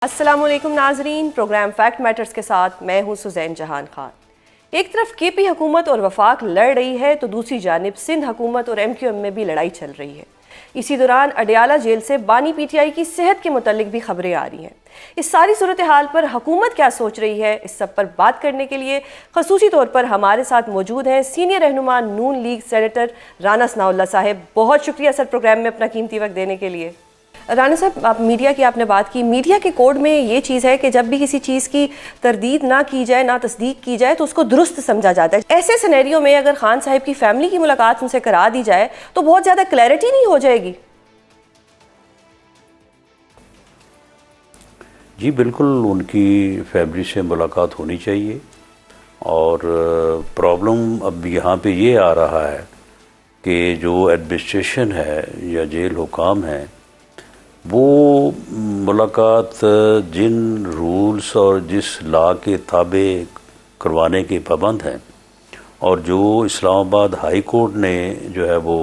السلام علیکم ناظرین، پروگرام فیکٹ میٹرز کے ساتھ میں ہوں سزین جہان خان۔ ایک طرف کے پی حکومت اور وفاق لڑ رہی ہے تو دوسری جانب سندھ حکومت اور ایم کیو ایم میں بھی لڑائی چل رہی ہے۔ اسی دوران اڈیالہ جیل سے بانی پی ٹی آئی کی صحت کے متعلق بھی خبریں آ رہی ہیں۔ اس ساری صورتحال پر حکومت کیا سوچ رہی ہے، اس سب پر بات کرنے کے لیے خصوصی طور پر ہمارے ساتھ موجود ہیں سینئر رہنما نون لیگ سینیٹر رانا ثناءاللہ صاحب۔ بہت شکریہ سر پروگرام میں اپنا قیمتی وقت دینے کے لیے۔ رانا صاحب، آپ میڈیا کی آپ نے بات کی، میڈیا کے کوڈ میں یہ چیز ہے کہ جب بھی کسی چیز کی تردید نہ کی جائے، نہ تصدیق کی جائے تو اس کو درست سمجھا جاتا ہے۔ ایسے سینیریو میں اگر خان صاحب کی فیملی کی ملاقات ان سے کرا دی جائے تو بہت زیادہ کلیئرٹی نہیں ہو جائے گی؟ جی بالکل، ان کی فیملی سے ملاقات ہونی چاہیے، اور پرابلم اب یہاں پہ یہ آ رہا ہے کہ جو ایڈمنسٹریشن ہے یا جیل حکام ہیں، وہ ملاقات جن رولز اور جس لا کے تابع کروانے کے پابند ہیں، اور جو اسلام آباد ہائی کورٹ نے جو ہے وہ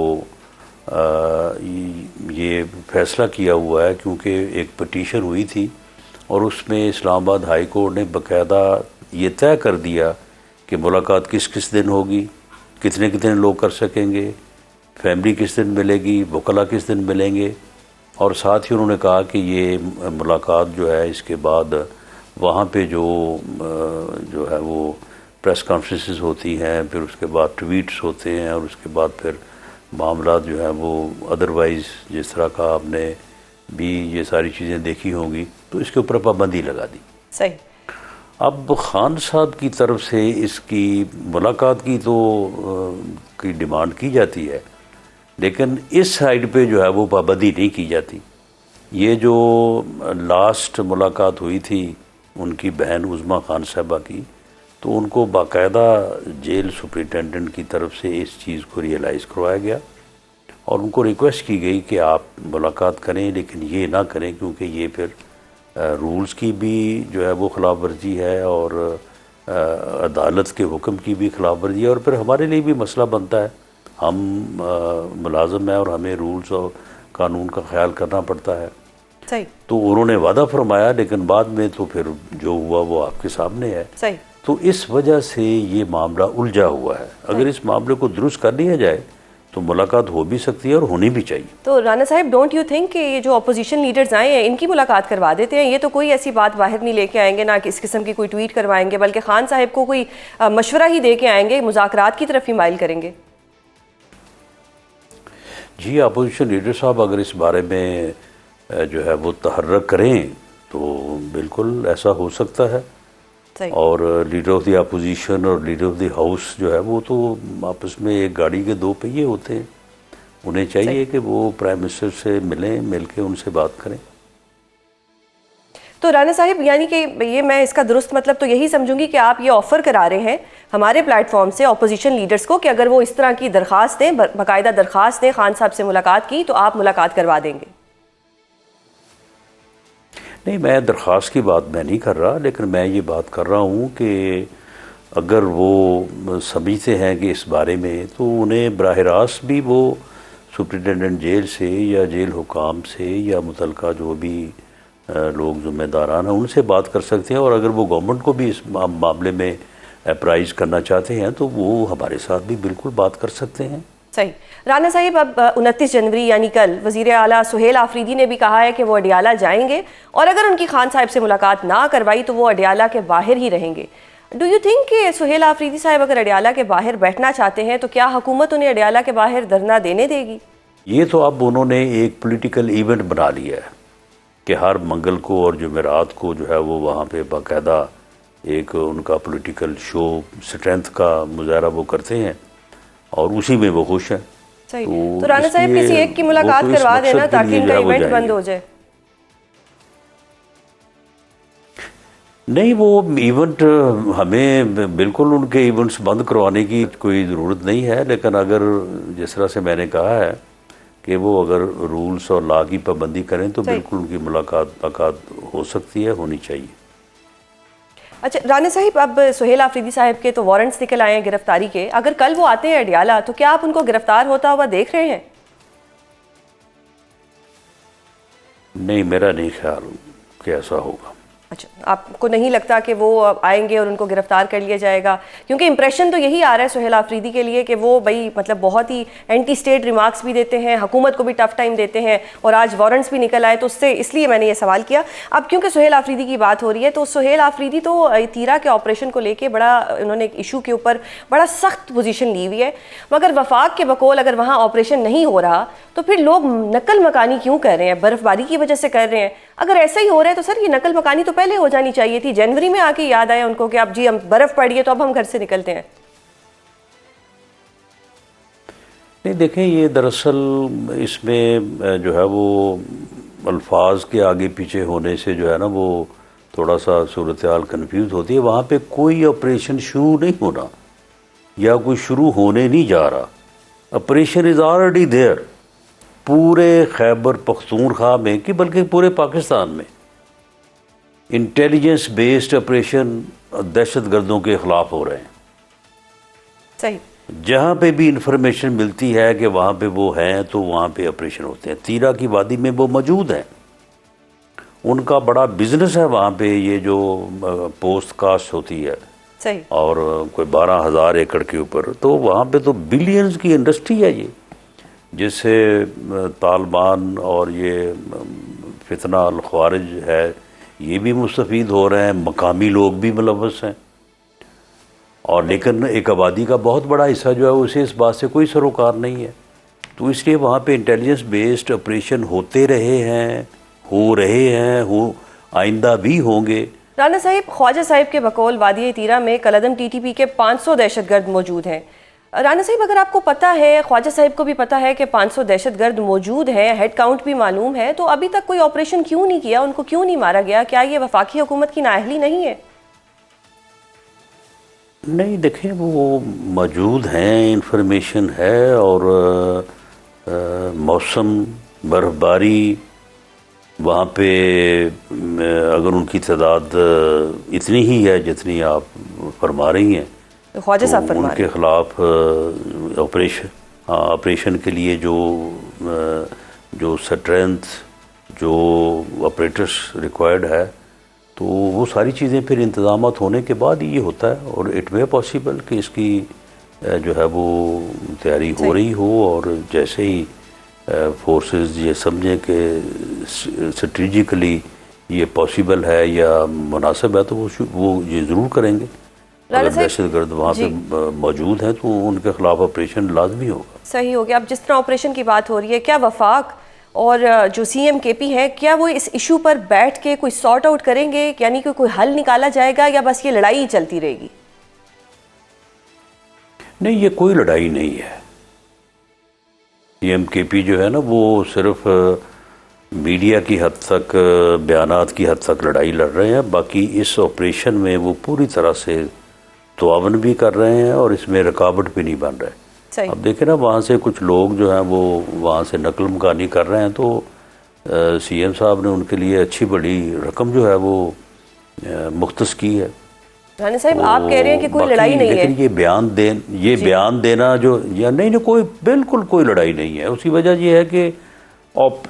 یہ فیصلہ کیا ہوا ہے، کیونکہ ایک پٹیشن ہوئی تھی اور اس میں اسلام آباد ہائی کورٹ نے باقاعدہ یہ طے کر دیا کہ ملاقات کس کس دن ہوگی، کتنے کتنے لوگ کر سکیں گے، فیملی کس دن ملے گی، وکلاء کس دن ملیں گے، اور ساتھ ہی انہوں نے کہا کہ یہ ملاقات جو ہے اس کے بعد وہاں پہ جو ہے وہ پریس کانفرنسز ہوتی ہیں، پھر اس کے بعد ٹویٹس ہوتے ہیں، اور اس کے بعد پھر معاملات جو ہیں وہ ادروائز جس طرح کا آپ نے بھی یہ ساری چیزیں دیکھی ہوں گی، تو اس کے اوپر پابندی لگا دی۔ صحیح۔ اب خان صاحب کی طرف سے اس کی ملاقات کی تو کی ڈیمانڈ کی جاتی ہے، لیکن اس سائڈ پہ جو ہے وہ پابندی نہیں کی جاتی۔ یہ جو لاسٹ ملاقات ہوئی تھی ان کی بہن عظمیٰ خان صاحبہ کی، تو ان کو باقاعدہ جیل سپرنٹینڈنٹ کی طرف سے اس چیز کو ریئلائز کروایا گیا، اور ان کو ریکویسٹ کی گئی کہ آپ ملاقات کریں، لیکن یہ نہ کریں کیونکہ یہ پھر رولز کی بھی جو ہے وہ خلاف ورزی ہے، اور عدالت کے حکم کی بھی خلاف ورزی ہے، اور پھر ہمارے لیے بھی مسئلہ بنتا ہے۔ ہم ملازم ہیں اور ہمیں رولز اور قانون کا خیال کرنا پڑتا ہے۔ صحیح۔ تو انہوں نے وعدہ فرمایا، لیکن بعد میں تو پھر جو ہوا وہ آپ کے سامنے ہے۔ صحیح۔ تو اس وجہ سے یہ معاملہ الجھا ہوا ہے۔ اگر اس معاملے کو درست کر لیا جائے تو ملاقات ہو بھی سکتی ہے اور ہونی بھی چاہیے۔ تو رانا صاحب، ڈونٹ یو تھنک کہ یہ جو اپوزیشن لیڈرز آئے ہیں ان کی ملاقات کروا دیتے ہیں؟ یہ تو کوئی ایسی بات باہر نہیں لے کے آئیں گے، نہ اس قسم کی کوئی ٹویٹ کروائیں گے، بلکہ خان صاحب کو کوئی مشورہ ہی دے کے آئیں گے، مذاکرات کی طرف ہی مائل کریں گے۔ جی، اپوزیشن لیڈر صاحب اگر اس بارے میں جو ہے وہ تحرک کریں تو بالکل ایسا ہو سکتا ہے، اور لیڈر آف دی اپوزیشن اور لیڈر آف دی ہاؤس جو ہے وہ تو آپس میں ایک گاڑی کے دو پہیے ہوتے ہیں، انہیں چاہیے کہ وہ پرائم منسٹر سے ملیں، مل کے ان سے بات کریں۔ تو رانا صاحب، یعنی کہ یہ میں اس کا درست مطلب تو یہی سمجھوں گی کہ آپ یہ آفر کرا رہے ہیں ہمارے پلیٹ فارم سے اپوزیشن لیڈرز کو کہ اگر وہ اس طرح کی درخواست دیں، باقاعدہ درخواست دیں خان صاحب سے ملاقات کی، تو آپ ملاقات کروا دیں گے؟ نہیں، میں درخواست کی بات میں نہیں کر رہا، لیکن میں یہ بات کر رہا ہوں کہ اگر وہ سمجھتے ہیں کہ اس بارے میں، تو انہیں براہ راست بھی وہ سپرنٹینڈنٹ جیل سے یا جیل حکام سے یا متعلقہ جو بھی لوگ ذمہ داران ہیں ان سے بات کر سکتے ہیں، اور اگر وہ گورنمنٹ کو بھی اس معاملے میں اپرائز کرنا چاہتے ہیں تو وہ ہمارے ساتھ بھی بالکل بات کر سکتے ہیں۔ صحیح۔ رانا صاحب، اب 29 جنوری یعنی کل وزیر اعلیٰ سہیل آفریدی نے بھی کہا ہے کہ وہ اڈیالہ جائیں گے، اور اگر ان کی خان صاحب سے ملاقات نہ کروائی تو وہ اڈیالہ کے باہر ہی رہیں گے۔ ڈو یو تھنک کہ سہیل آفریدی صاحب اگر اڈیالہ کے باہر بیٹھنا چاہتے ہیں تو کیا حکومت انہیں اڈیالہ کے باہر دھرنا دینے دے گی؟ یہ تو اب انہوں نے ایک پولیٹیکل ایونٹ بنا لیا ہے کہ ہر منگل کو اور جمعرات کو جو ہے وہ وہاں پہ باقاعدہ ایک ان کا پولیٹیکل شو، اسٹرینتھ کا مظاہرہ وہ کرتے ہیں، اور اسی میں وہ خوش ہیں۔ صحیح۔ تو رانا صاحب، کسی ایک کی ملاقات کروا دینا تاکہ ان کا ایونٹ بند ہو جائے۔ نہیں، وہ ایونٹ ہمیں بالکل ان کے ایونٹس بند کروانے کی کوئی ضرورت نہیں ہے، لیکن اگر جس طرح سے میں نے کہا ہے کہ وہ اگر رولز اور لا کی پابندی کریں تو بالکل ان کی ملاقات ہو سکتی ہے، ہونی چاہیے۔ اچھا رانا صاحب، اب سہیل آفریدی صاحب کے تو وارنٹس نکل آئے ہیں گرفتاری کے، اگر کل وہ آتے ہیں اڈیالہ تو کیا آپ ان کو گرفتار ہوتا ہوا دیکھ رہے ہیں؟ نہیں، میرا نہیں خیال کہ ایسا ہوگا. اچھا، آپ کو نہیں لگتا کہ وہ آئیں گے اور ان کو گرفتار کر لیا جائے گا؟ کیونکہ امپریشن تو یہی آ رہا ہے سہیل آفریدی کے لیے کہ وہ بھائی مطلب بہت ہی اینٹی اسٹیٹ ریمارکس بھی دیتے ہیں، حکومت کو بھی ٹف ٹائم دیتے ہیں، اور آج وارنٹس بھی نکل آئے، تو اس لیے میں نے یہ سوال کیا. اب کیونکہ سہیل آفریدی کی بات ہو رہی ہے، تو سہیل آفریدی تو تیرا کے آپریشن کو لے کے بڑا انہوں نے ایک ایشو کے اوپر بڑا سخت پوزیشن لی ہوئی ہے، مگر وفاق کے بقول اگر وہاں آپریشن نہیں ہو رہا تو پھر لوگ نقل مکانی کیوں کر رہے ہیں؟ برف باری کی وجہ سے کر رہے ہیں. اگر ایسا ہی ہو رہا ہے تو سر یہ نقل مکانی تو پہلے ہو جانی چاہیے تھی. جنوری میں آ کے یاد آیا ان کو کہ اب جی ہم برف پڑ گئی تو اب ہم گھر سے نکلتے ہیں. نہیں دیکھیں، یہ دراصل اس میں جو ہے وہ الفاظ کے آگے پیچھے ہونے سے جو ہے نا وہ تھوڑا سا صورتحال کنفیوز ہوتی ہے. وہاں پہ کوئی آپریشن شروع نہیں ہونا یا کوئی شروع ہونے نہیں جا رہا. آپریشن از آلریڈی دیئر پورے خیبر پختونخوا میں کہ بلکہ پورے پاکستان میں. انٹیلیجنس بیسڈ آپریشن دہشت گردوں کے خلاف ہو رہے ہیں. صحیح. جہاں پہ بھی انفارمیشن ملتی ہے کہ وہاں پہ وہ ہیں تو وہاں پہ آپریشن ہوتے ہیں. تیرا کی وادی میں وہ موجود ہیں، ان کا بڑا بزنس ہے وہاں پہ. یہ جو پوسٹ کاسٹ ہوتی ہے صحیح، اور کوئی 12,000 ایکڑ کے اوپر، تو وہاں پہ تو بلینز کی انڈسٹری ہے یہ، جس سے طالبان اور یہ فتنہ الخوارج ہے یہ بھی مستفید ہو رہے ہیں، مقامی لوگ بھی ملوث ہیں. اور لیکن ایک آبادی کا بہت بڑا حصہ جو ہے اسے اس بات سے کوئی سروکار نہیں ہے. تو اس لیے وہاں پہ انٹیلیجنس بیسڈ آپریشن ہوتے رہے ہیں، ہو رہے ہیں، آئندہ بھی ہوں گے. رانا صاحب، خواجہ صاحب کے بقول وادی تیرا میں کلعدم ٹی ٹی پی کے 500 دہشت گرد موجود ہیں. رانا صاحب، اگر آپ کو پتہ ہے، خواجہ صاحب کو بھی پتہ ہے کہ 500 دہشت گرد موجود ہیں، ہیڈ کاؤنٹ بھی معلوم ہے، تو ابھی تک کوئی آپریشن کیوں نہیں کیا؟ ان کو کیوں نہیں مارا گیا؟ کیا یہ وفاقی حکومت کی نااہلی نہیں ہے؟ نہیں دیکھیں، وہ موجود ہیں، انفارمیشن ہے، اور موسم برف باری وہاں پہ اگر ان کی تعداد اتنی ہی ہے جتنی آپ فرما رہی ہیں، خواجہ صاحب ان فرما رہے کے ہیں. خلاف آپریشن کے لیے جو اسٹرینتھ، جو آپریٹرس ریکوائرڈ ہے، تو وہ ساری چیزیں پھر انتظامات ہونے کے بعد ہی یہ ہوتا ہے. اور اٹ میں پاسبل کہ اس کی جو ہے وہ تیاری ہو رہی ہو، اور جیسے ہی فورسز یہ سمجھیں کہ اسٹریٹجیکلی یہ پاسبل ہے یا مناسب ہے تو وہ یہ ضرور کریں گے. اگر دہشت گرد وہاں پہ موجود ہیں تو ان کے خلاف آپریشن لازمی ہوگا. صحیح ہو گیا. اب جس طرح آپریشن کی بات ہو رہی ہے، کیا وفاق اور جو سی ایم کے پی ہے، کیا وہ اس ایشو پر بیٹھ کے کوئی سارٹ آؤٹ کریں گے؟ یعنی کہ کوئی حل نکالا جائے گا یا بس یہ لڑائی ہی چلتی رہے گی؟ نہیں، یہ کوئی لڑائی نہیں ہے. سی ایم کے پی جو ہے نا وہ صرف میڈیا کی حد تک، بیانات کی حد تک لڑائی لڑ رہے ہیں. باقی اس آپریشن میں وہ پوری طرح سے تعاون بھی کر رہے ہیں اور اس میں رکاوٹ بھی نہیں بن رہے. اب دیکھیں نا، وہاں سے کچھ لوگ جو ہیں وہ وہاں سے نقل مکانی کر رہے ہیں، تو سی ایم صاحب نے ان کے لیے اچھی بڑی رقم جو ہے وہ مختص کی ہے. رانا صاحب، آپ کہہ رہے ہیں کہ کوئی لڑائی نہیں ہے، لیکن یہ بیان دینا جو یا نہیں، کوئی بالکل کوئی لڑائی نہیں ہے. اسی وجہ یہ ہے کہ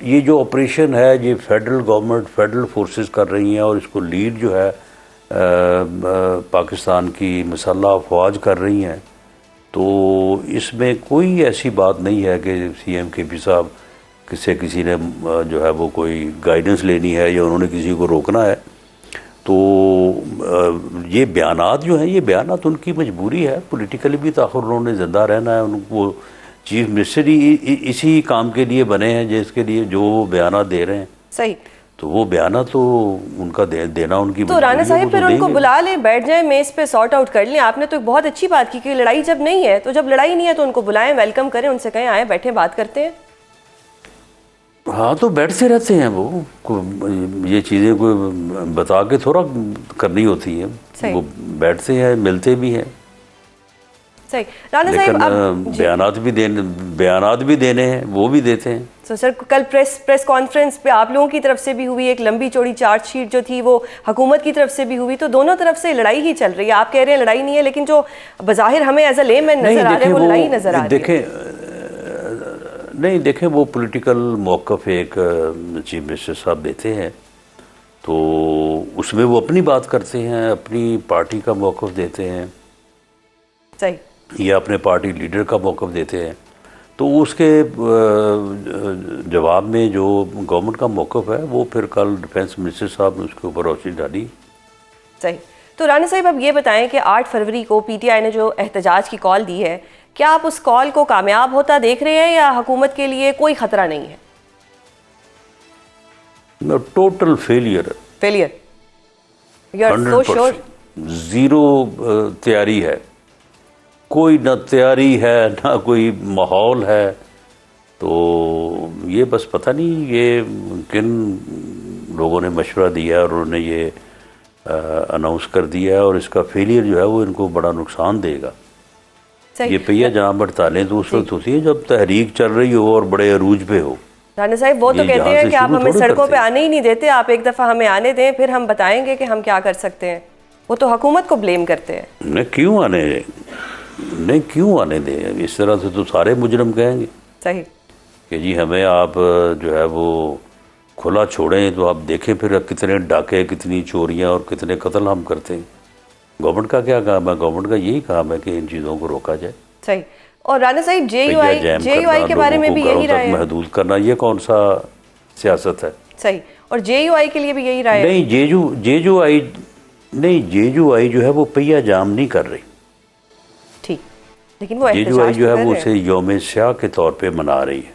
یہ جو آپریشن ہے یہ فیڈرل گورنمنٹ، فیڈرل فورسز کر رہی ہیں، اور اس کو لیڈ جو ہے پاکستان کی مسلح افواج کر رہی ہیں. تو اس میں کوئی ایسی بات نہیں ہے کہ سی ایم کے پی صاحب کسی نے جو ہے وہ کوئی گائیڈنس لینی ہے یا انہوں نے کسی کو روکنا ہے. تو یہ بیانات جو ہیں، یہ بیانات ان کی مجبوری ہے. پولیٹیکلی بھی تاخیر انہوں نے زندہ رہنا ہے. ان کو چیف منسٹر ہی اسی کام کے لیے بنے ہیں جس کے لیے جو وہ بیانات دے رہے ہیں. صحیح. تو وہ بیانات تو ان کا دینا ان کی تو رانا صاحب پھر ان کو بلا لیں، بیٹھ جائیں میز پہ، سارٹ آؤٹ کر لیں. آپ نے تو ایک بہت اچھی بات کی کہ لڑائی جب نہیں ہے، تو جب لڑائی نہیں ہے تو ان کو بلائیں، ویلکم کریں، ان سے کہیں آئیں بیٹھیں بات کرتے ہیں. ہاں، تو بیٹھتے رہتے ہیں وہ. یہ چیزیں کوئی بتا کے تھوڑا کرنی ہوتی ہیں. وہ بیٹھتے ہیں، ملتے بھی ہیں. صحیح. رانا صاحب، بیانات بھی دینے ہیں، وہ بھی دیتے ہیں. سر، کل پریس کانفرنس پہ آپ لوگوں کی طرف سے بھی ہوئی، ایک لمبی چوڑی چارج شیٹ جو تھی وہ حکومت کی طرف سے بھی ہوئی، تو دونوں طرف سے لڑائی ہی چل رہی ہے. آپ کہہ رہے ہیں لڑائی نہیں ہے، لیکن جو بظاہر ہمیں ایز اے لے مین نظر آ رہا ہے وہ لڑائی نظر آ رہی ہے. نہیں دیکھیں، وہ پولیٹیکل موقف ایک چیف منسٹر صاحب دیتے ہیں، تو اس میں وہ اپنی بات کرتے ہیں, اپنی پارٹی کا موقف دیتے ہیں صحیح, یا اپنے پارٹی لیڈر کا موقف دیتے ہیں. تو اس کے جواب میں جو گورنمنٹ کا موقف ہے وہ پھر کل ڈیفینس منسٹر صاحب نے اس کے اوپر روشنی ڈالی. صحیح. تو رانا صاحب اب یہ بتائیں کہ 8 فروری کو پی ٹی آئی نے جو احتجاج کی کال دی ہے, کیا آپ اس کال کو کامیاب ہوتا دیکھ رہے ہیں یا حکومت کے لیے کوئی خطرہ نہیں ہے؟ ٹوٹل فیلئر, 100%, زیرو تیاری ہے, کوئی نہ تیاری ہے نہ کوئی ماحول ہے. تو یہ بس پتہ نہیں یہ کن لوگوں نے مشورہ دیا اور انہوں نے یہ اناؤنس کر دیا ہے, اور اس کا فیلئر جو ہے وہ ان کو بڑا نقصان دے گا. یہ پہیا جہاں ہڑتالیں تو اس وقت ہوتی ہیں جب تحریک چل رہی ہو اور بڑے عروج پہ ہو. رانا صاحب وہ تو کہتے ہیں کہ آپ ہمیں سڑکوں پہ آنے ہی نہیں دیتے, آپ ایک دفعہ ہمیں آنے دیں پھر ہم بتائیں گے کہ ہم کیا کر سکتے ہیں. وہ تو حکومت کو بلیم کرتے ہیں. نہیں کیوں آنے دیں, اس طرح سے تو سارے مجرم کہیں گے صحیح کہ جی ہمیں آپ جو ہے وہ کھلا چھوڑیں تو آپ دیکھیں پھر کتنے ڈاکے, کتنی چوریاں اور کتنے قتل ہم کرتے ہیں. گورنمنٹ کا کیا کام ہے؟ گورنمنٹ کا یہی کام ہے کہ ان چیزوں کو روکا جائے. صحیح. اور رانا صاحب جے یو آئی کے بارے میں بھی یہی رائے ہے, محدود کرنا, یہ کون سا سیاست ہے؟ صحیح. اور جے یو آئی کے لیے بھی یہی رائے ہے. نہیں, جے یو آئی جو ہے وہ پہیا جام نہیں کر رہی. ٹھیک, لیکن وہ جے یو آئی جو ہے وہ اسے یوم سیاہ کے طور پہ منا رہی ہے.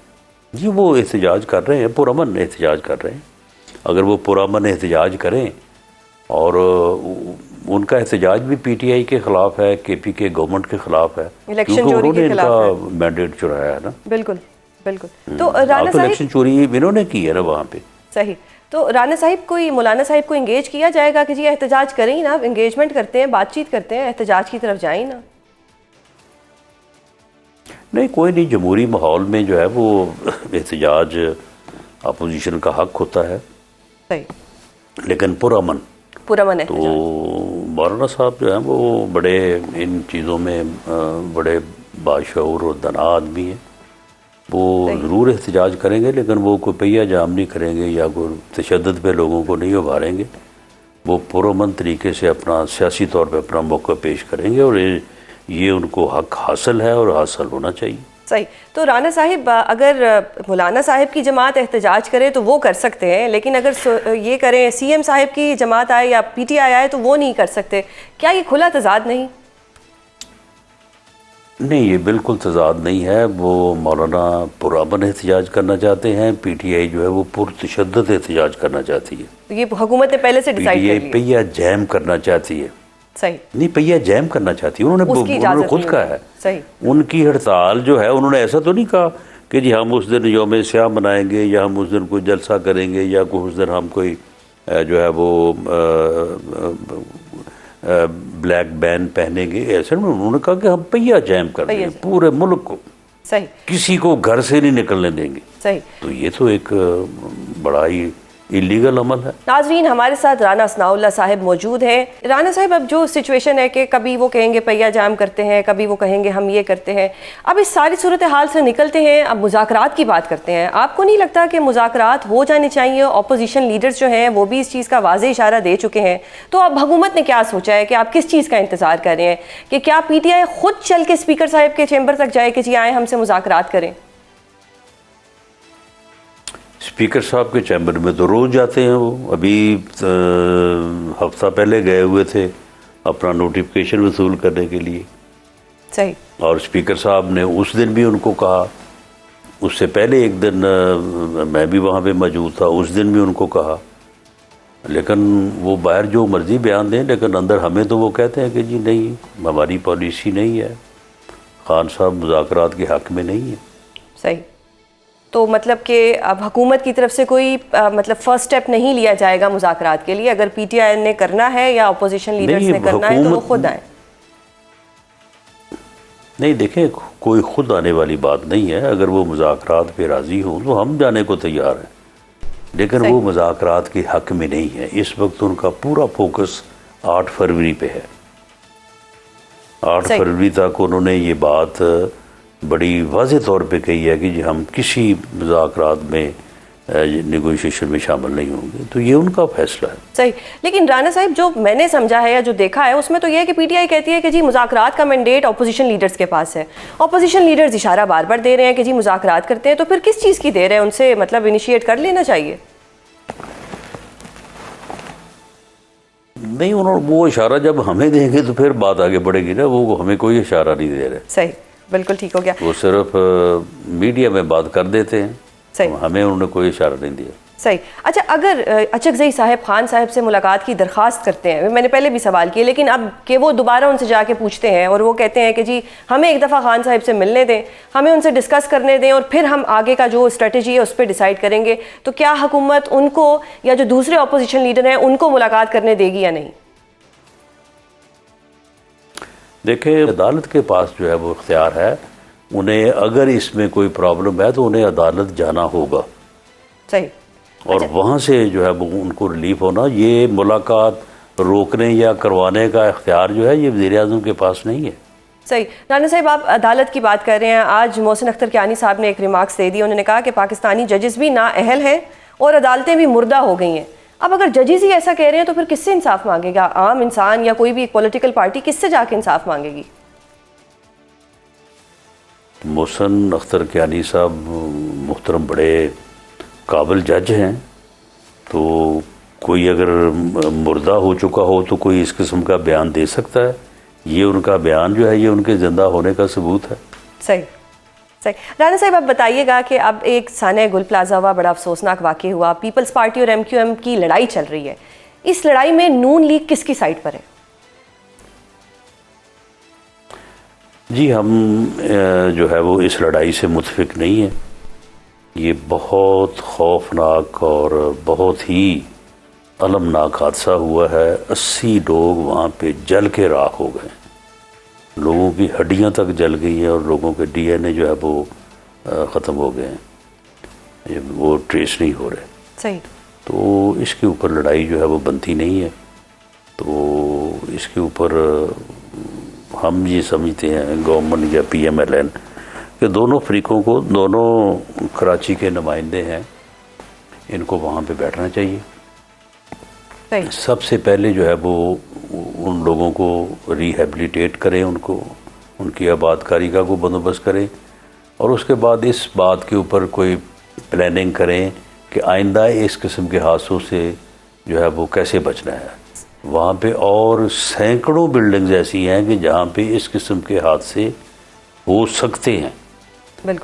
جی وہ احتجاج کر رہے ہیں, پرامن احتجاج کر رہے ہیں. اگر وہ پرامن احتجاج کریں, اور ان کا احتجاج بھی پی ٹی آئی کے خلاف ہے, کے پی کے گورنمنٹ کے خلاف ہے, الیکشن کیونکہ چوری انہوں نے کے ان خلاف کا مینڈیٹ چرایا ہے نا. بالکل بالکل. تو رانا صاحب الیکشن چوری انہوں نے کی ہے نا وہاں پہ. صحیح. تو رانا صاحب کوئی مولانا صاحب کو انگیج کیا جائے گا کہ جی احتجاج کریں نا, انگیجمنٹ کرتے ہیں, بات چیت کرتے ہیں, احتجاج کی طرف جائیں نا؟ نہیں, کوئی نہیں. جمہوری ماحول میں جو ہے وہ احتجاج اپوزیشن کا حق ہوتا ہے, صحیح, لیکن پرامن احتجاج. تو مولانا صاحب جو ہیں وہ بڑے ان چیزوں میں بڑے باشعور اور دانا آدمی ہیں. وہ ضرور احتجاج کریں گے, لیکن وہ کوئی پہیا جام نہیں کریں گے یا کوئی تشدد پہ لوگوں کو نہیں ابھاریں گے. وہ پرامن طریقے سے اپنا سیاسی طور پہ اپنا موقع پیش کریں گے, اور یہ ان کو حق حاصل ہے اور حاصل ہونا چاہیے. صحیح. تو رانا صاحب اگر مولانا صاحب کی جماعت احتجاج کرے تو وہ کر سکتے ہیں, لیکن اگر یہ کریں سی ایم صاحب کی جماعت آئے یا پی ٹی آئی آئے تو وہ نہیں کر سکتے. کیا یہ کھلا تضاد نہیں؟ نہیں, یہ بالکل تضاد نہیں ہے. وہ مولانا پرامن احتجاج کرنا چاہتے ہیں, پی ٹی آئی جو ہے وہ پرتشدد احتجاج کرنا چاہتی ہے. تو یہ حکومت نے پہلے سے ڈیسائیڈ کر لیا. پہیا جیم کرنا چاہتی ہے. صحیح. نہیں, پہیا جیم کرنا چاہتی ہے, انہوں نے خود کہا ہے. صحیح. ان کی ہڑتال جو ہے انہوں نے ایسا تو نہیں کہا کہ جی ہم اس دن یوم سیاہ منائیں گے یا ہم اس دن کوئی جلسہ کریں گے یا اس دن ہم کوئی جو ہے وہ بلیک بین پہنیں گے. ایسے انہوں نے کہا کہ ہم پہیا جیم کر دیں گے پورے ملک کو. صحیح. کسی کو گھر سے نہیں نکلنے دیں گے. صحیح. تو یہ تو ایک بڑا ہی اللیگل عمل ہے. ناظرین, ہمارے ساتھ رانا ثناء اللہ صاحب موجود ہیں. رانا صاحب, اب جو سچویشن ہے کہ کبھی وہ کہیں گے پہیا جام کرتے ہیں, کبھی وہ کہیں گے ہم یہ کرتے ہیں, اب اس ساری صورتحال سے نکلتے ہیں, اب مذاکرات کی بات کرتے ہیں. آپ کو نہیں لگتا کہ مذاکرات ہو جانے چاہیے؟ اپوزیشن لیڈرز جو ہیں وہ بھی اس چیز کا واضح اشارہ دے چکے ہیں. تو اب حکومت نے کیا سوچا ہے کہ آپ کس چیز کا انتظار کر رہے ہیں, کہ کیا پی ٹی آئی خود چل کے اسپیکر صاحب کے چیمبر تک جائے کہ جی آئیں ہم سے مذاکرات کریں؟ اسپیکر صاحب کے چیمبر میں تو روز جاتے ہیں. وہ ابھی ہفتہ پہلے گئے ہوئے تھے اپنا نوٹیفکیشن وصول کرنے کے لیے. صحیح. اور اسپیکر صاحب نے اس دن بھی ان کو کہا, اس سے پہلے ایک دن میں بھی وہاں پہ موجود تھا, اس دن بھی ان کو کہا. لیکن وہ باہر جو مرضی بیان دیں, لیکن اندر ہمیں تو وہ کہتے ہیں کہ جی نہیں, ہماری پالیسی نہیں ہے, خان صاحب مذاکرات کے حق میں نہیں ہے. صحیح. تو مطلب کہ اب حکومت کی طرف سے کوئی مطلب فرسٹ سٹیپ نہیں لیا جائے گا مذاکرات کے لیے؟ اگر پی ٹی آئی نے کرنا ہے یا اپوزیشن لیڈرز نے کرنا ہے تو وہ خود آئیں. نہیں, دیکھیں کوئی خود آنے والی بات نہیں ہے. اگر وہ مذاکرات پہ راضی ہوں تو ہم جانے کو تیار ہیں, لیکن وہ مذاکرات کے حق میں نہیں ہے. اس وقت ان کا پورا فوکس 8 فروری پہ ہے. 8 فروری تک انہوں نے یہ بات بڑی واضح طور پہ کہی ہے کہ جی ہم کسی مذاکرات میں نیگوشیشن میں شامل نہیں ہوں گے، تو یہ ان کا فیصلہ ہے۔ صحیح، لیکن رانا صاحب جو میں نے سمجھا ہے یا جو دیکھا ہے اس میں تو یہ ہے کہ پی ٹی آئی کہتی ہے کہ جی مذاکرات کا مینڈیٹ اپوزیشن لیڈرز کے پاس ہے، اپوزیشن لیڈرز اشارہ بار بار دے رہے ہیں کہ جی مذاکرات کرتے ہیں، تو پھر کس چیز کی دیر ہے؟ ان سے مطلب انیشیٹ کر لینا چاہیے۔ نہیں، وہ اشارہ جب ہمیں دیں گے تو پھر بات آگے بڑھے گی نا، وہ ہمیں کوئی اشارہ نہیں دے رہے۔ صحیح، بالکل ٹھیک ہو گیا۔ وہ صرف میڈیا میں بات کر دیتے ہیں، صحیح، ہمیں انہوں نے کوئی اشارہ نہیں دیا۔ صحیح۔ اچھا، اگر اچکزئی صاحب خان صاحب سے ملاقات کی درخواست کرتے ہیں، میں نے پہلے بھی سوال کیا، لیکن اب کہ وہ دوبارہ ان سے جا کے پوچھتے ہیں اور وہ کہتے ہیں کہ جی ہمیں ایک دفعہ خان صاحب سے ملنے دیں، ہمیں ان سے ڈسکس کرنے دیں اور پھر ہم آگے کا جو اسٹریٹجی ہے اس پہ ڈیسائیڈ کریں گے، تو کیا حکومت ان کو یا جو دوسرے اپوزیشن لیڈر ہیں ان کو ملاقات کرنے دے گی یا نہیں؟ دیکھیں، عدالت کے پاس جو ہے وہ اختیار ہے، انہیں اگر اس میں کوئی پرابلم ہے تو انہیں عدالت جانا ہوگا، صحیح، اور وہاں سے جو ہے وہ ان کو ریلیف ہونا۔ یہ ملاقات روکنے یا کروانے کا اختیار جو ہے یہ وزیر اعظم کے پاس نہیں ہے۔ صحیح۔ رانا صاحب، آپ عدالت کی بات کر رہے ہیں، آج محسن اختر کیانی صاحب نے ایک ریمارکس دے دی، انہوں نے کہا کہ پاکستانی ججز بھی نااہل ہیں اور عدالتیں بھی مردہ ہو گئی ہیں۔ اب اگر ججز ہی ایسا کہہ رہے ہیں تو پھر کس سے انصاف مانگے گا عام انسان یا کوئی بھی پولیٹیکل پارٹی؟ کس سے جا کے انصاف مانگے گی؟ محسن اختر کیانی صاحب محترم بڑے قابل جج ہیں، تو کوئی اگر مردہ ہو چکا ہو تو کوئی اس قسم کا بیان دے سکتا ہے؟ یہ ان کا بیان جو ہے یہ ان کے زندہ ہونے کا ثبوت ہے۔ صحیح، صحیح۔ رانا صاحب، آپ بتائیے گا کہ اب ایک سانحہ گل پلازا ہوا، بڑا افسوسناک واقع ہوا، پیپلز پارٹی اور ایم کیو ایم کی لڑائی چل رہی ہے، اس لڑائی میں نون لیگ کس کی سائٹ پر ہے؟ جی، ہم جو ہے وہ اس لڑائی سے متفق نہیں ہیں۔ یہ بہت خوفناک اور بہت ہی المناک حادثہ ہوا ہے۔ 80 لوگ وہاں پہ جل کے راکھ ہو گئے، لوگوں کی ہڈیاں تک جل گئی ہیں اور لوگوں کے ڈی این اے جو ہے وہ ختم ہو گئے ہیں، وہ ٹریس نہیں ہو رہے۔ صحیح۔ تو اس کے اوپر لڑائی جو ہے وہ بنتی نہیں ہے، تو اس کے اوپر ہم یہ سمجھتے ہیں گورنمنٹ یا پی ایم ایل این کہ دونوں فریقوں کو، دونوں کراچی کے نمائندے ہیں، ان کو وہاں پہ بیٹھنا چاہیے۔ سب سے پہلے جو ہے وہ ان لوگوں کو ریہیبلیٹیٹ کریں، ان کو ان کی آباد کاری کا کوئی بندوبست کریں، اور اس کے بعد اس بات کے اوپر کوئی پلاننگ کریں کہ آئندہ اس قسم کے حادثوں سے جو ہے وہ کیسے بچنا ہے۔ وہاں پہ اور سینکڑوں بلڈنگز ایسی ہیں کہ جہاں پہ اس قسم کے حادثے ہو سکتے ہیں،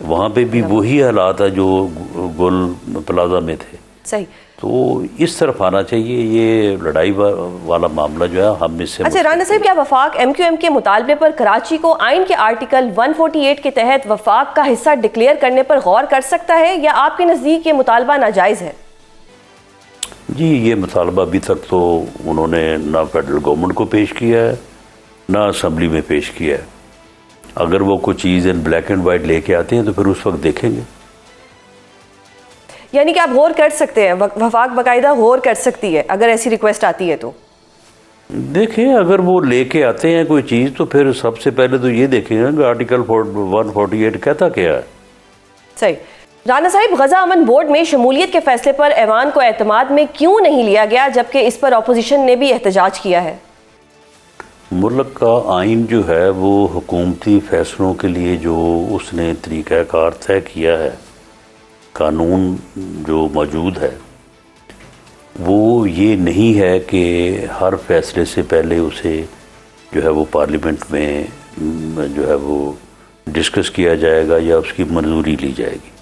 وہاں پہ بھی وہی حالات ہیں جو گل پلازا میں تھے۔ صحیح۔ تو اس طرف آنا چاہیے، یہ لڑائی والا معاملہ جو ہے ہم اس سے۔ اچھا رانا صاحب، کیا وفاق ایم کیو ایم کے مطالبے پر کراچی کو آئین کے آرٹیکل 148 کے تحت وفاق کا حصہ ڈکلیئر کرنے پر غور کر سکتا ہے، یا آپ کے نزدیک یہ مطالبہ ناجائز ہے؟ جی، یہ مطالبہ ابھی تک تو انہوں نے نہ فیڈرل گورنمنٹ کو پیش کیا ہے نہ اسمبلی میں پیش کیا ہے۔ اگر وہ کوئی چیز ان بلیک اینڈ وائٹ لے کے آتے ہیں تو پھر اس وقت دیکھیں گے۔ یعنی کہ آپ غور کر سکتے ہیں، وفاق باقاعدہ غور کر سکتی ہے اگر ایسی ریکویسٹ آتی ہے تو؟ دیکھیں، اگر وہ لے کے آتے ہیں کوئی چیز تو پھر سب سے پہلے تو یہ دیکھیں گے کہ آرٹیکل 148 کہتا کیا ہے۔ صحیح۔ رانا صاحب، غزہ امن بورڈ میں شمولیت کے فیصلے پر ایوان کو اعتماد میں کیوں نہیں لیا گیا جبکہ اس پر اپوزیشن نے بھی احتجاج کیا ہے؟ ملک کا آئین جو ہے وہ حکومتی فیصلوں کے لیے جو اس نے طریقہ کار طے کیا ہے، قانون جو موجود ہے، وہ یہ نہیں ہے کہ ہر فیصلے سے پہلے اسے جو ہے وہ پارلیمنٹ میں جو ہے وہ ڈسکس کیا جائے گا یا اس کی منظوری لی جائے گی۔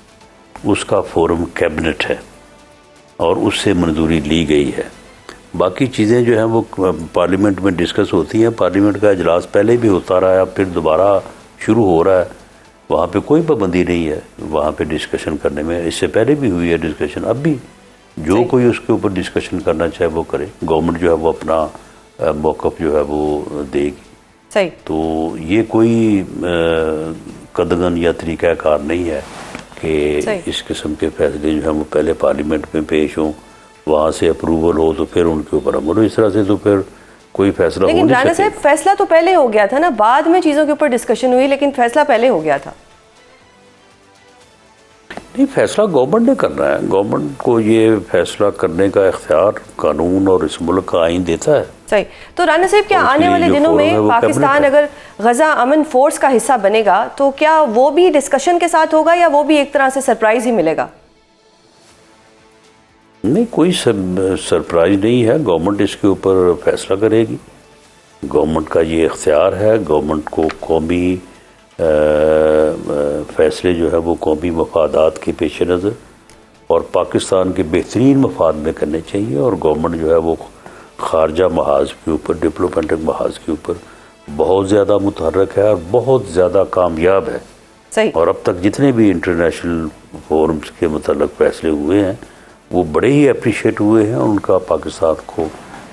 اس کا فورم کیبنٹ ہے اور اس سے منظوری لی گئی ہے۔ باقی چیزیں جو ہیں وہ پارلیمنٹ میں ڈسکس ہوتی ہیں، پارلیمنٹ کا اجلاس پہلے بھی ہوتا رہا ہے، پھر دوبارہ شروع ہو رہا ہے، وہاں پہ کوئی پابندی نہیں ہے وہاں پہ ڈسکشن کرنے میں۔ اس سے پہلے بھی ہوئی ہے ڈسکشن، اب بھی جو کوئی اس کے اوپر ڈسکشن کرنا چاہے وہ کرے، گورنمنٹ جو ہے وہ اپنا موقف جو ہے وہ دے گی۔ صحیح۔ تو یہ کوئی قدغن یا طریقہ کار نہیں ہے کہ اس قسم کے فیصلے جو ہیں وہ پہلے پارلیمنٹ میں پیش ہوں، وہاں سے اپروول ہو تو پھر ان کے اوپر عمل ہو۔ اس طرح سے تو پھر کوئی فیصلہ ہو نہیں سکتا۔ لیکن رانا صاحب، فیصلہ تو پہلے ہو گیا تھا نا، بعد میں چیزوں کے اوپر ڈسکشن ہوئی، لیکن فیصلہ پہلے ہو گیا تھا۔ نہیں، فیصلہ گورنمنٹ نے کرنا ہے. گورنمنٹ کو یہ فیصلہ کرنے کا اختیار قانون اور اس ملک کا آئین دیتا ہے. صحیح. تو رانا صاحب کیا آنے والے دنوں میں پاکستان اگر غزہ امن فورس کا حصہ بنے گا تو کیا وہ بھی ڈسکشن کے ساتھ ہوگا یا وہ بھی ایک طرح سے سرپرائز ہی ملے گا؟ نہیں، کوئی سرپرائز نہیں ہے. گورنمنٹ اس کے اوپر فیصلہ کرے گی. گورنمنٹ کا یہ اختیار ہے. گورنمنٹ کو قومی فیصلے جو ہے وہ قومی مفادات کے پیش نظر اور پاکستان کے بہترین مفاد میں کرنے چاہیے. اور گورنمنٹ جو ہے وہ خارجہ محاذ کے اوپر، ڈپلومیٹک محاذ کے اوپر بہت زیادہ متحرک ہے اور بہت زیادہ کامیاب ہے. صحیح. اور اب تک جتنے بھی انٹرنیشنل فورمز کے متعلق فیصلے ہوئے ہیں وہ بڑے ہی اپریشیٹ ہوئے ہیں. ان کا پاکستان کو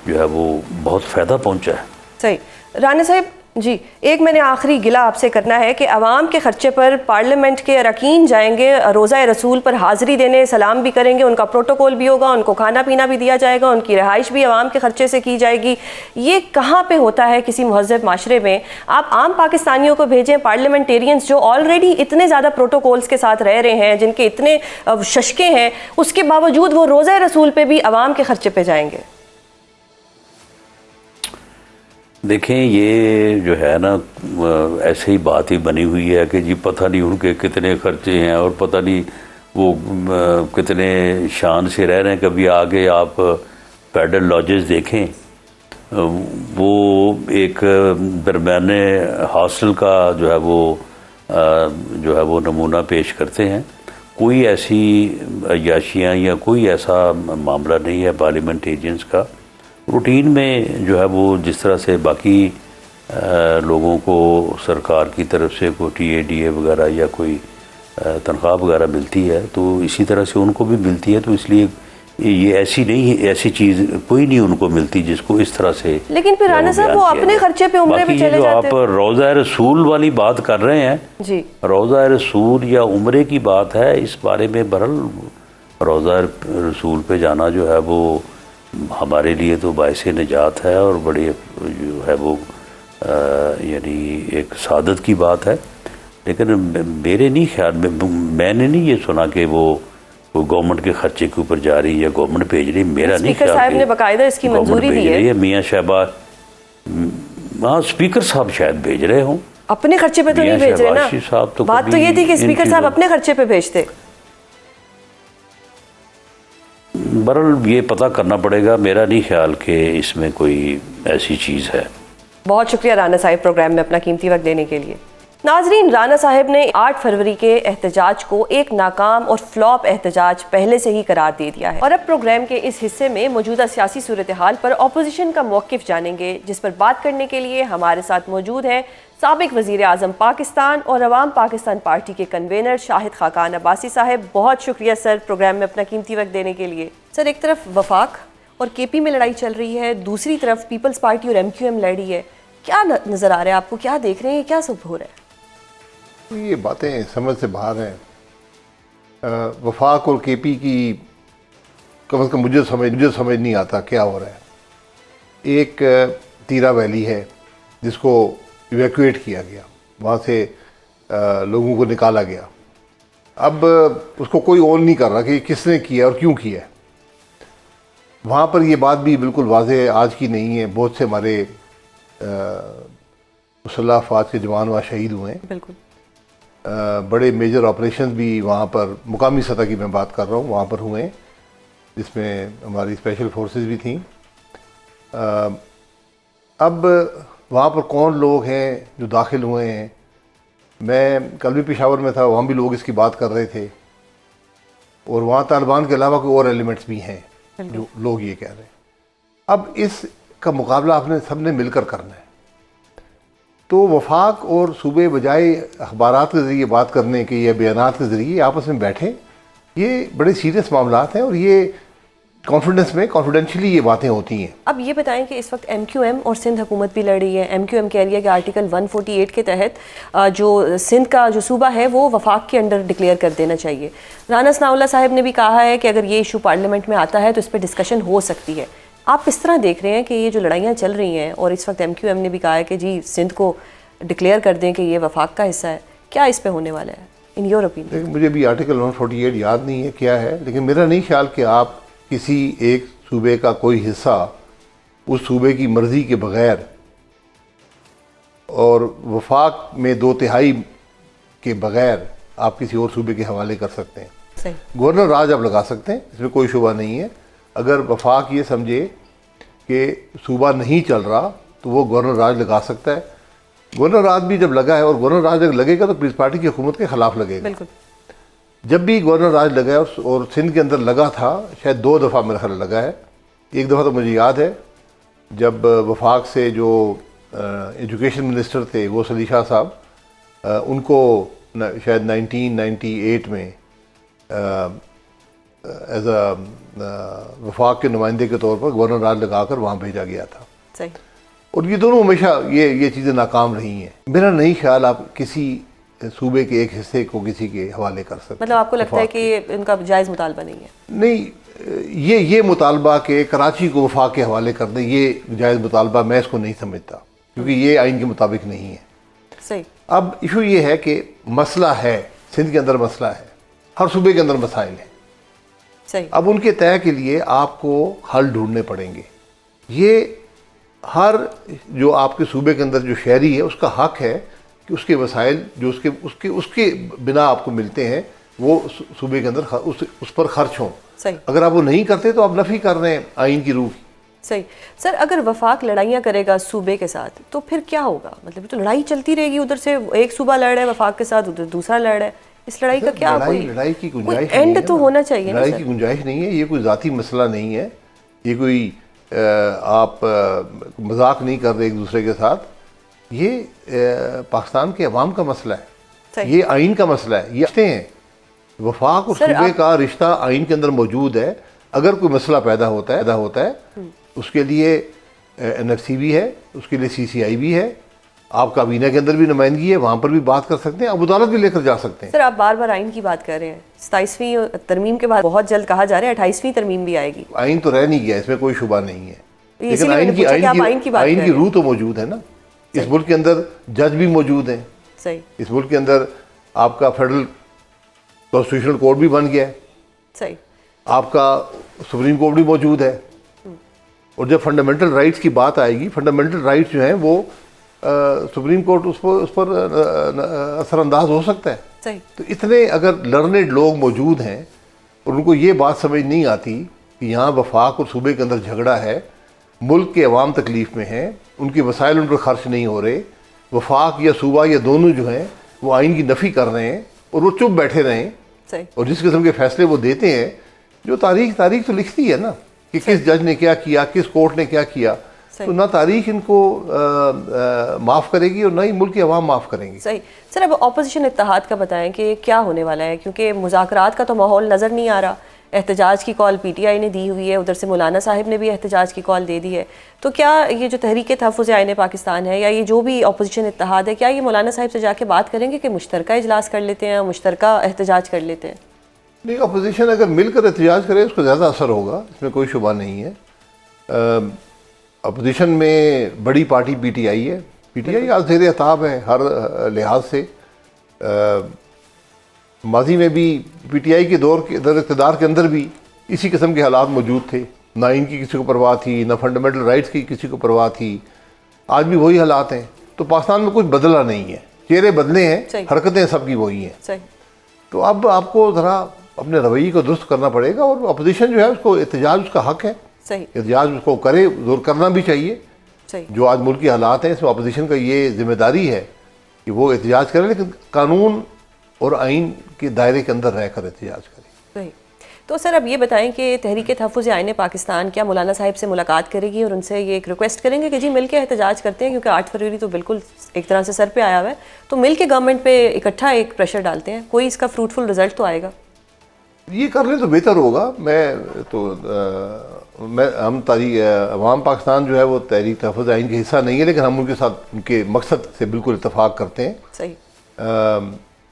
جو ہے وہ بہت فائدہ پہنچا ہے. صحیح. رانا صاحب جی، ایک میں نے آخری گلہ آپ سے کرنا ہے کہ عوام کے خرچے پر پارلیمنٹ کے اراکین جائیں گے، روزہ رسول پر حاضری دینے، سلام بھی کریں گے، ان کا پروٹوکول بھی ہوگا، ان کو کھانا پینا بھی دیا جائے گا، ان کی رہائش بھی عوام کے خرچے سے کی جائے گی. یہ کہاں پہ ہوتا ہے کسی مہذب معاشرے میں؟ آپ عام پاکستانیوں کو بھیجیں، پارلیمنٹیرینز جو آلریڈی اتنے زیادہ پروٹوکولز کے ساتھ رہ رہے ہیں، جن کے اتنے ششکے ہیں، اس کے باوجود وہ روزہ رسول پہ بھی عوام کے خرچے پہ جائیں گے. دیکھیں، یہ جو ہے نا ایسے ہی بات ہی بنی ہوئی ہے کہ جی پتہ نہیں ان کے کتنے خرچے ہیں اور پتہ نہیں وہ کتنے شان سے رہ رہے ہیں. کبھی آگے آپ پیڈل لاجز دیکھیں، وہ ایک درمیانے ہاسٹل کا جو ہے وہ نمونہ پیش کرتے ہیں. کوئی ایسی عیاشیاں یا کوئی ایسا معاملہ نہیں ہے پارلیمنٹیرینز کا. روٹین میں جو ہے وہ جس طرح سے باقی لوگوں کو سرکار کی طرف سے کوئی ٹی اے ڈی اے وغیرہ یا کوئی تنخواہ وغیرہ ملتی ہے تو اسی طرح سے ان کو بھی ملتی ہے. تو اس لیے یہ ایسی چیز کوئی نہیں ان کو ملتی جس کو اس طرح سے. لیکن پھر رانا صاحب وہ اپنے خرچے پہ عمرے پہ چلے جاتے ہیں. آپ روزہ رسول والی بات کر رہے ہیں جی، روزہ رسول یا عمرے کی بات ہے. اس بارے میں بہرحال روزہ رسول پہ جانا جو ہے وہ ہمارے لیے تو باعث نجات ہے اور بڑی جو ہے وہ یعنی ایک سعادت کی بات ہے. لیکن میرے نہیں خیال میں نے نہیں یہ سنا کہ وہ گورنمنٹ کے خرچے کے اوپر جا رہی ہے، گورنمنٹ بھیج رہی. میرا نہیں خیال. اسپیکر صاحب نے باقاعدہ اس کی منظوری دی ہے. میاں شہباز، ہاں اسپیکر صاحب شاید بھیج رہے ہوں. اپنے خرچے پہ تو نہیں بھیج رہے نا. بات تو یہ تھی کہ اسپیکر صاحب اپنے خرچے پہ بھیجتے. بہرحال یہ پتہ کرنا پڑے گا. میرا نہیں خیال کہ اس میں کوئی ایسی چیز ہے. بہت شکریہ رانا صاحب پروگرام میں اپنا قیمتی وقت دینے کے لیے. ناظرین، رانا صاحب نے 8 فروری کے احتجاج کو ایک ناکام اور فلاپ احتجاج پہلے سے ہی قرار دے دیا ہے. اور اب پروگرام کے اس حصے میں موجودہ سیاسی صورتحال پر اپوزیشن کا موقف جانیں گے، جس پر بات کرنے کے لیے ہمارے ساتھ موجود ہیں سابق وزیر اعظم پاکستان اور عوام پاکستان پارٹی کے کنوینر شاہد خاقان عباسی صاحب. بہت شکریہ سر پروگرام میں اپنا قیمتی وقت دینے کے لیے. سر، ایک طرف وفاق اور کے پی میں لڑائی چل رہی ہے، دوسری طرف پیپلز پارٹی اور MQM لڑی ہے. کیا نظر آ رہا ہے آپ کو؟ کیا دیکھ رہے ہیں؟ کیا سب ہو رہا ہے؟ یہ باتیں سمجھ سے باہر ہیں. وفاق اور کے پی کی کم از کم مجھے سمجھ نہیں آتا کیا ہو رہا ہے. ایک تیرا ویلی ہے جس کو ایویکویٹ کیا گیا، وہاں سے لوگوں کو نکالا گیا. اب اس کو کوئی اون نہیں کر رہا کہ کس نے کیا اور کیوں کیا. وہاں پر یہ بات بھی بالکل واضح آج کی نہیں ہے. بہت سے ہمارے مسلح افواج کے جوان وہاں شہید ہوئے ہیں. بالکل. بڑے میجر آپریشنز بھی وہاں پر مقامی سطح کی میں بات کر رہا ہوں وہاں پر ہوئے ہیں، جس میں ہماری اسپیشل فورسز بھی تھیں. اب وہاں پر کون لوگ ہیں جو داخل ہوئے ہیں؟ میں کل بھی پشاور میں تھا، وہاں بھی لوگ اس کی بات کر رہے تھے. اور وہاں طالبان کے علاوہ کوئی اور ایلیمنٹس بھی ہیں جو لوگ یہ کہہ رہے ہیں. اب اس کا مقابلہ آپ نے سب نے مل کر کرنا ہے. تو وفاق اور صوبے بجائے اخبارات کے ذریعے بات کرنے کے یا بیانات کے ذریعے آپس میں بیٹھیں. یہ بڑے سیریس معاملات ہیں اور یہ کانفیڈنس میں کانفیڈینشلی یہ باتیں ہوتی ہیں. اب یہ بتائیں کہ اس وقت MQM اور سندھ حکومت بھی لڑ رہی ہے. MQM کہہ رہی ہے کہ آرٹیکل 148 کے تحت جو سندھ کا جو صوبہ ہے وہ وفاق کے انڈر ڈکلیئر کر دینا چاہیے. رانا ثناء اللہ صاحب نے بھی کہا ہے کہ اگر یہ ایشو پارلیمنٹ میں آتا ہے تو اس پہ ڈسکشن ہو سکتی ہے. آپ کس طرح دیکھ رہے ہیں کہ یہ جو لڑائیاں چل رہی ہیں اور اس وقت MQM نے بھی کہا ہے کہ جی سندھ کو ڈکلیئر کر دیں کہ یہ وفاق کا حصہ ہے، کیا اس پہ ہونے والا ہے؟ in your opinion? لیکن مجھے بھی آرٹیکل 148 یاد نہیں ہے کیا ہے، لیکن میرا نہیں خیال کہ آپ کسی ایک صوبے کا کوئی حصہ اس صوبے کی مرضی کے بغیر اور وفاق میں 2/3 کے بغیر آپ کسی اور صوبے کے حوالے کر سکتے ہیں. صحیح. گورنر راج آپ لگا سکتے ہیں، اس میں کوئی شبہ نہیں ہے. اگر وفاق یہ سمجھے کہ صوبہ نہیں چل رہا تو وہ گورنر راج لگا سکتا ہے. گورنر راج بھی جب لگا ہے، اور گورنر راج جب لگے گا تو پیپلز پارٹی کی حکومت کے خلاف لگے گا. بالکل. جب بھی گورنر راج لگا ہے اور سندھ کے اندر لگا تھا، شاید 2 دفعہ میرا خیال لگا ہے. ایک دفعہ تو مجھے یاد ہے جب وفاق سے جو ایجوکیشن منسٹر تھے وہ علی شاہ صاحب، ان کو شاید 1998 میں ایز اے وفاق کے نمائندے کے طور پر گورنر راج لگا کر وہاں بھیجا گیا تھا. صحیح. اور یہ دونوں ہمیشہ یہ چیزیں ناکام رہی ہیں. میرا نہیں خیال آپ کسی صوبے کے ایک حصے کو کسی کے حوالے کر سکتے. مطلب آپ کو لگتا ہے کہ ان کا جائز مطالبہ نہیں ہے؟ نہیں، یہ مطالبہ کہ کراچی کو وفاق کے حوالے کر دیں، یہ جائز مطالبہ میں اس کو نہیں سمجھتا، کیونکہ یہ آئین کے مطابق نہیں ہے. صحیح. اب ایشو یہ ہے کہ مسئلہ ہے، سندھ کے اندر مسئلہ ہے، ہر صوبے کے اندر مسائل ہیں. صحیح. اب ان کے طے کے لیے آپ کو حل ڈھونڈنے پڑیں گے. یہ ہر جو آپ کے صوبے کے اندر جو شہری ہے اس کا حق ہے کہ اس کے وسائل جو اس کے بنا آپ کو ملتے ہیں وہ صوبے کے اندر اس پر خرچ ہوں. صحیح. اگر آپ وہ نہیں کرتے تو آپ نفی کر رہے ہیں آئین کی روح. صحیح. سر، اگر وفاق لڑائیاں کرے گا صوبے کے ساتھ تو پھر کیا ہوگا؟ مطلب تو لڑائی چلتی رہے گی، ادھر سے ایک صوبہ لڑ رہا ہے وفاق کے ساتھ، ادھر دوسرا لڑ رہا ہے. اس لڑائی کا کیا لڑائی کی گنجائش اینڈ تو ہونا چاہیے. لڑائی کی گنجائش نہیں ہے. یہ کوئی ذاتی مسئلہ نہیں ہے، یہ کوئی آپ مذاق نہیں کر رہے ایک دوسرے کے ساتھ. یہ پاکستان کے عوام کا مسئلہ ہے، یہ آئین کا مسئلہ ہے. یہ ہیں وفاق اور صوبے کا رشتہ آئین کے اندر موجود ہے. اگر کوئی مسئلہ پیدا ہوتا ہے اس کے لیے NFC بھی ہے، اس کے لیے CCI بھی ہے، آپ کابینہ کے اندر بھی نمائندگی ہے، وہاں پر بھی بات کر سکتے ہیں، آپ عدالت بھی لے کر جا سکتے ہیں. سر، آپ بار بار آئین کی بات کر رہے ہیں. 27ویں ترمیم کے بعد بہت جلد کہا جا رہا ہے 28ویں ترمیم بھی آئے گی. آئین تو رہ نہیں گیا، اس میں کوئی شبہ نہیں ہے، لیکن آئین کی روح تو موجود ہے نا. اس ملک کے اندر جج بھی موجود ہیں. صحیح. اس ملک کے اندر آپ کا فیڈرل کانسٹیٹیوشنل کورٹ بھی بن گیا ہے. صحیح. آپ کا سپریم کورٹ بھی موجود ہے. اور جب فنڈامنٹل رائٹس کی بات آئے گی، فنڈامنٹل رائٹس جو ہیں وہ سپریم کورٹ اس پر اثر انداز ہو سکتا ہے. صحیح. تو اتنے اگر لرنڈ لوگ موجود ہیں اور ان کو یہ بات سمجھ نہیں آتی کہ یہاں وفاق اور صوبے کے اندر جھگڑا ہے، ملک کے عوام تکلیف میں ہیں، ان کے وسائل ان پر خرچ نہیں ہو رہے، وفاق یا صوبہ یا دونوں جو ہیں وہ آئین کی نفی کر رہے ہیں اور وہ چپ بیٹھے رہیں. اور جس قسم کے فیصلے وہ دیتے ہیں، جو تاریخ تو لکھتی ہے نا کہ کس جج نے کیا کیا، کس کورٹ نے کیا کیا، تو نہ تاریخ ان کو معاف کرے گی اور نہ ہی ملک کے عوام معاف کریں گے. صحیح. سر، اب اپوزیشن اتحاد کا بتائیں کہ کیا ہونے والا ہے، کیونکہ مذاکرات کا تو ماحول نظر نہیں آ رہا. احتجاج کی کال PTI نے دی ہوئی ہے، ادھر سے مولانا صاحب نے بھی احتجاج کی کال دے دی ہے. تو کیا یہ جو تحریک تحفظ آئین پاکستان ہے یا یہ جو بھی اپوزیشن اتحاد ہے، کیا یہ مولانا صاحب سے جا کے بات کریں گے کہ مشترکہ اجلاس کر لیتے ہیں، مشترکہ احتجاج کر لیتے ہیں؟ نہیں، اپوزیشن اگر مل کر احتجاج کرے اس کو زیادہ اثر ہوگا، اس میں کوئی شبہ نہیں ہے. اپوزیشن میں بڑی پارٹی PTI ہے. PTI آج زیر خطاب ہے ہر لحاظ سے. ماضی میں بھی PTI کے دور کے اقتدار کے اندر بھی اسی قسم کے حالات موجود تھے. نہ ان کی کسی کو پرواہ تھی، نہ فنڈامنٹل رائٹس کی کسی کو پرواہ تھی. آج بھی وہی حالات ہیں. تو پاکستان میں کچھ بدلا نہیں ہے، چہرے بدلے ہیں، حرکتیں سب کی وہی ہیں. تو اب آپ کو ذرا اپنے رویے کو درست کرنا پڑے گا، اور اپوزیشن جو ہے اس کو احتجاج اس کا حق ہے. احتجاج اس کو کرے، زور کرنا بھی چاہیے. جو آج ملک کے حالات ہیں اس میں اپوزیشن کا یہ ذمہ داری ہے کہ وہ احتجاج کرے، لیکن قانون اور آئین کے دائرے کے اندر رہ کر احتجاج کرے. صحیح. تو سر، اب یہ بتائیں کہ تحریک تحفظ آئین پاکستان کیا مولانا صاحب سے ملاقات کرے گی اور ان سے یہ ایک ریکویسٹ کریں گے کہ جی مل کے احتجاج کرتے ہیں، کیونکہ 8 فروری تو بالکل ایک طرح سے سر پہ آیا ہوا ہے، تو مل کے گورنمنٹ پہ اکٹھا ایک پریشر ڈالتے ہیں، کوئی اس کا فروٹفل رزلٹ تو آئے گا؟ یہ کر لیں تو بہتر ہوگا. ہم عوام پاکستان جو ہے وہ تحریک تحفظ آئین کے حصہ نہیں ہے، لیکن ہم ان کے ساتھ ان کے مقصد سے بالکل اتفاق کرتے ہیں. صحیح.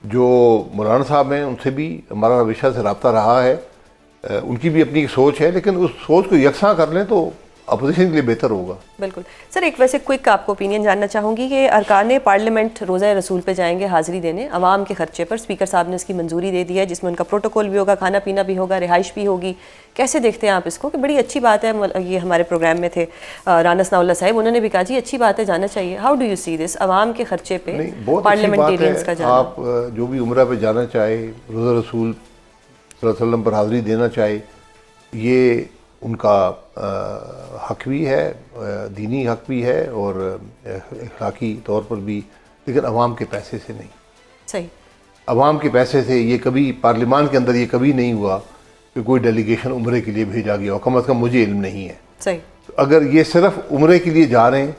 جو مولانا صاحب ہیں ان سے بھی ہمارا رویہ سے رابطہ رہا ہے، ان کی بھی اپنی ایک سوچ ہے، لیکن اس سوچ کو یکساں کر لیں تو اپوزیشن کے لیے بہتر ہوگا. بالکل سر. ایک ویسے کوئک آپ کو اوپینین جاننا چاہوں گی کہ ارکان پارلیمنٹ روزہ رسول پہ جائیں گے حاضری دینے عوام کے خرچے پر. اسپیکر صاحب نے اس کی منظوری دے دی ہے جس میں ان کا پروٹوکول بھی ہوگا, کھانا پینا بھی ہوگا, رہائش بھی ہوگی. کیسے دیکھتے ہیں آپ اس کو کہ بڑی اچھی بات ہے؟ یہ ہمارے پروگرام میں تھے رانا ثناء اللہ صاحب, انہوں نے بھی کہا جی اچھی بات ہے, جانا چاہیے. ہاؤ ڈو یو سی دس عوام کے خرچے پہ پارلیمنٹیرینس کا جانا؟ آپ جو بھی عمرہ پہ جانا چاہے, روزہ رسول صلی اللہ علیہ وسلم پر حاضری دینا چاہے, یہ ان کا حق بھی ہے, دینی حق بھی ہے اور اخلاقی طور پر بھی, لیکن عوام کے پیسے سے نہیں. صحیح. عوام کے پیسے سے یہ کبھی پارلیمان کے اندر یہ کبھی نہیں ہوا کہ کوئی ڈیلیگیشن عمرے کے لیے بھیجا گیا ہو, کم از کم مجھے علم نہیں ہے. صحیح. اگر یہ صرف عمرے کے لیے جا رہے ہیں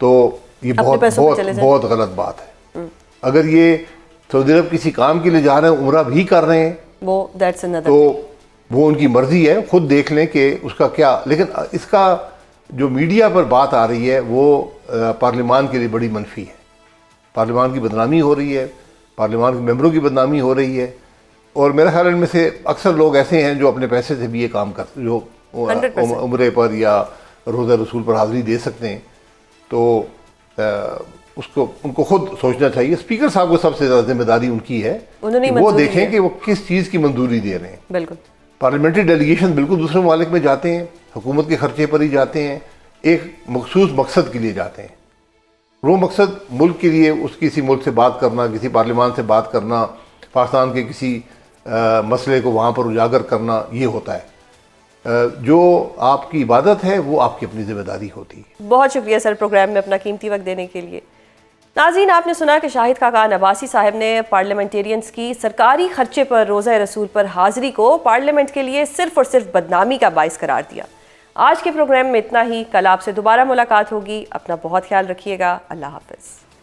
تو یہ بہت غلط بات ہے. اگر یہ سعودی عرب کسی کام کے لیے جا رہے ہیں, عمرہ بھی کر رہے ہیں, تو وہ ان کی مرضی ہے, خود دیکھ لیں کہ اس کا کیا. لیکن اس کا جو میڈیا پر بات آ رہی ہے وہ پارلیمان کے لیے بڑی منفی ہے. پارلیمان کی بدنامی ہو رہی ہے, پارلیمان کے ممبروں کی بدنامی ہو رہی ہے, اور میرے خیال میں سے اکثر لوگ ایسے ہیں جو اپنے پیسے سے بھی یہ کام کرتے, جو عمرے پر یا روزہ رسول پر حاضری دے سکتے ہیں. تو ان کو خود سوچنا چاہیے. اسپیکر صاحب کو سب سے زیادہ ذمہ داری ان کی ہے, وہ دیکھیں کہ وہ کس چیز کی منظوری دے رہے ہیں. بالکل. پارلیمنٹری ڈیلیگیشن بالکل دوسرے ممالک میں جاتے ہیں, حکومت کے خرچے پر ہی جاتے ہیں, ایک مخصوص مقصد کے لیے جاتے ہیں. وہ مقصد ملک کے لیے اس کسی ملک سے بات کرنا, کسی پارلیمان سے بات کرنا, پاکستان کے کسی مسئلے کو وہاں پر اجاگر کرنا, یہ ہوتا ہے. جو آپ کی عبادت ہے وہ آپ کی اپنی ذمہ داری ہوتی ہے. بہت شکریہ سر پروگرام میں اپنا قیمتی وقت دینے کے لیے. ناظرین, آپ نے سنا کہ شاہد خاقان عباسی صاحب نے پارلیمنٹیرینز کی سرکاری خرچے پر روزہ رسول پر حاضری کو پارلیمنٹ کے لیے صرف اور صرف بدنامی کا باعث قرار دیا. آج کے پروگرام میں اتنا ہی. کل آپ سے دوبارہ ملاقات ہوگی. اپنا بہت خیال رکھیے گا. اللہ حافظ.